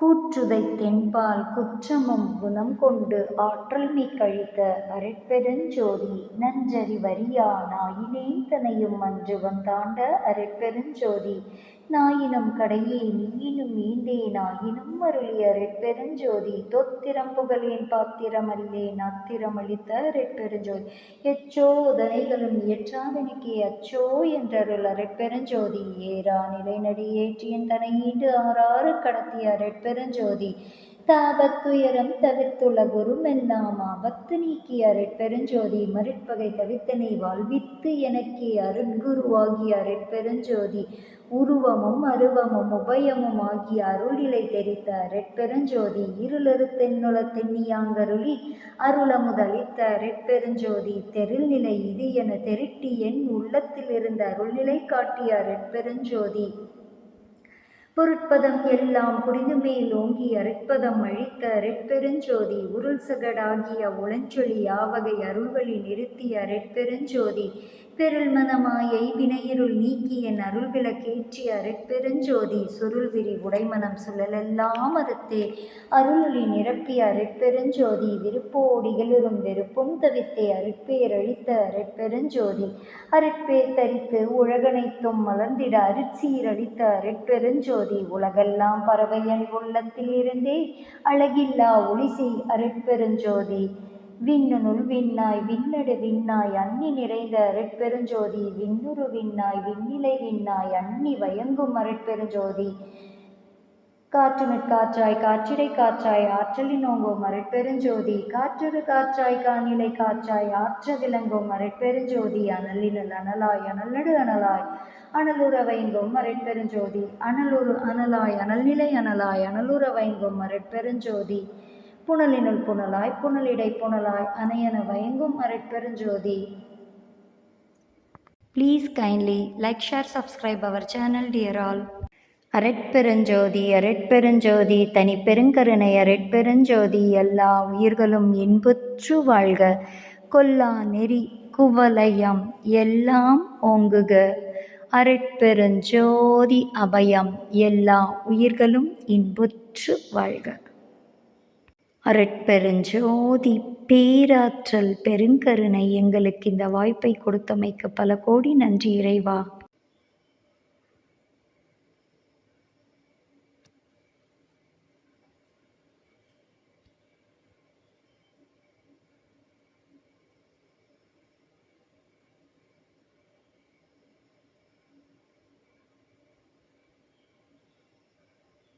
கூற்றுதைத் தென்பால் குற்றமும் குணம் கொண்டு ஆற்றல்மை கழித்த அருட்பெருஞ்சோதி நஞ்சறி வறியா நாயினேன் தனையும் அன்றுவம் தாண்ட அருட்பெருஞ்சோதி நாயினும் கடையே நீயினும் ஈந்தே நாயினும் அருளிய அருட்பெருஞ்சோதி தொத்திரம் புகழேன் பாத்திரமல்லேன் ஆத்திரமளித்த அருட்பெருஞ்சோதி எச்சோதனைகளும் இயற்றாதெனக்கே அச்சோ என்றருள் அருட்பெருஞ்சோதி ஏறா நிலைநடி ஏற்றியன் தனை ஈண்டு ஆறாறு கடத்திய அருட்பெருஞ்சோதி தாபத்துயரம் தவிர்த்துலகுருமெல்லாம் ஆபத்து நீக்கிய அருட்பெருஞ்சோதி மருட்பகை தவித்தனை வாழ்வித்து எனக்கே அருட்குருவாகிய அருட்பெருஞ்சோதி உருவமும் அருவமும் உபயமும் ஆகிய அருளிலை தெரித்த அருட்பெருஞ்சோதி இருளறுத்தென்னுல தென்னியாங்கருளி அருளமுதளித்த அருட்பெருஞ்சோதி தெருள்நிலை இது என தெரிட்டி என் உள்ளத்தில் இருந்த அருள்நிலை காட்டிய அருட்பெருஞ்சோதி பொருட்பதம் எல்லாம் புரிந்துமேல் ஓங்கி அருட்பதம் அழித்த அருட்பெருஞ்சோதி உருள் சகடாகிய உளஞ்சொலி யாவகை அருள்வழி நிறுத்திய அருட்பெருஞ்சோதி பெருள் மனமாயை வினையிருள் நீக்கி என் அருள் விளக்கேற்றிய அருட்பெருஞ்சோதி சுருள்விரி உடைமனம் சுழலெல்லாம் அறுத்தே அருளொளி நிரப்பிய அருட்பெருஞ்சோதி விருப்போடு இகழுறும் வெறுப்பும் தவித்தே அருட்பேரழித்த அருட்பெருஞ்சோதி அருட்பேர் தரித்து உலகனைத்தும் மலர்ந்திட அருட்சீரழித்த அருட்பெருஞ்சோதி உலகெல்லாம் பறவையன் உள்ளத்தில் இருந்தே அழகில்லா ஒளிசை அருட்பெருஞ்சோதி விண்ணுனுள் விண்ணாய் விண்ணடு விண்ணாய் அன்னி நிறைந்த அருட்பெருஞ்சோதி விண்ணுரு விண்ணாய் விண்ணிலை விண்ணாய் அன்னி வயங்கும் அருட்பெருஞ்சோதி காற்றுனுட்காற்றாய் காற்றிடை காற்றாய் ஆற்றலினோங்கும் அருட்பெருஞ்சோதி காற்றொரு காற்றாய் காநிலை காற்றாய் ஆற்ற விளங்கும் அருட்பெருஞ்சோதி அனலினுள் அனலாய் அனல்நடு அனலாய் அனலுற வைங்கும் அருட்பெருஞ்சோதி அனலுறு அனலாய் அனல்நிலை அனலாய் அனலுற வைங்கும் அருட்பெருஞ்சோதி புனலினுள் புனலாய் புனலிடை புனலாய் அணையன வயங்கும் அருட்பெருஞ்சோதி. Please kindly like, share, subscribe our channel dear all. அருட்பெருஞ்சோதி அருட்பெருஞ்சோதி தனி பெருங்கருணை அருட்பெருஞ்சோதி எல்லா உயிர்களும் இன்புற்று வாழ்க கொல்லா நெறி குவலயம் எல்லாம் ஓங்குக அருட்பெருஞ்சோதி அபயம் எல்லா உயிர்களும் இன்புற்று வாழ்க. அருட்பெருஞ்சோதி பேராற்றல் பெருங்கருணை எங்களுக்கு இந்த வாய்ப்பை கொடுத்தமைக்கு பல கோடி நன்றி இறைவா.